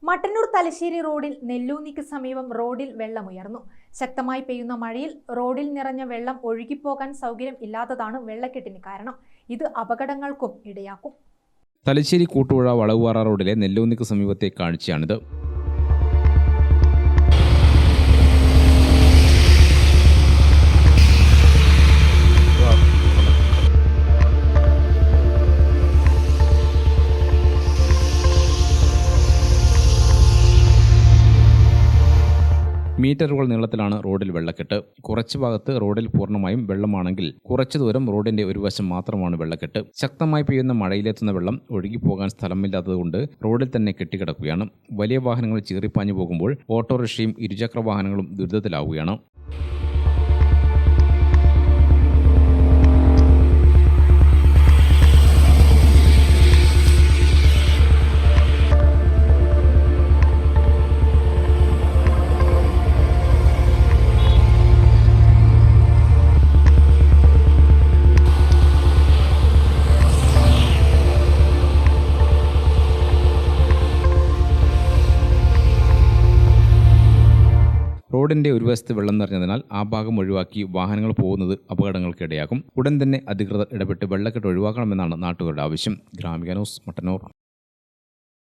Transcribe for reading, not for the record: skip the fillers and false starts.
മട്ടന്നൂർ തലശ്ശേരി റോഡിൽ നെല്ലൂന്നിക്ക് സമീപം റോഡിൽ വെള്ളമുയർന്നു. ശക്തമായി പെയ്യുന്ന മഴയിൽ റോഡിൽ നിറഞ്ഞ വെള്ളം ഒഴുകിപ്പോകാൻ സൗകര്യം ഇല്ലാത്തതാണ് വെള്ളക്കെട്ടിന് കാരണം. ഇത് അപകടങ്ങൾക്കും ഇടയാക്കും. തലശ്ശേരി കൂട്ടുപുഴ വളവുപാറ റോഡിലെ നെല്ലൂന്നിക്ക് സമീപത്തെ കാഴ്ചയാണിത്. മീറ്ററുകൾ നീളത്തിലാണ് റോഡിൽ വെള്ളക്കെട്ട്. കുറച്ചു ഭാഗത്ത് റോഡിൽ പൂർണ്ണമായും വെള്ളമാണെങ്കിൽ കുറച്ചു ദൂരം റോഡിന്റെ ഒരു വശം മാത്രമാണ് വെള്ളക്കെട്ട്. ശക്തമായി പെയ്യുന്ന മഴയിലെത്തുന്ന വെള്ളം ഒഴുകിപ്പോകാൻ സ്ഥലമില്ലാത്തതുകൊണ്ട് റോഡിൽ തന്നെ കെട്ടിക്കിടക്കുകയാണ്. വലിയ വാഹനങ്ങൾ ചീറിപ്പാഞ്ഞു പോകുമ്പോൾ ഓട്ടോറിക്ഷയും ഇരുചക്ര വാഹനങ്ങളും ദുരിതത്തിലാവുകയാണ്. റോഡിന്റെ ഒരു വശത്ത് വെള്ളം നിറഞ്ഞതിനാൽ ആ ഭാഗം ഒഴിവാക്കി വാഹനങ്ങൾ പോകുന്നത് അപകടങ്ങൾക്കിടയാക്കും. ഉടൻ തന്നെ അധികൃതർ ഇടപെട്ട് വെള്ളക്കെട്ട് ഒഴിവാക്കണമെന്നാണ് നാട്ടുകാരുടെ ആവശ്യം. ഗ്രാമിക ന്യൂസ്, മട്ടന്നൂർ.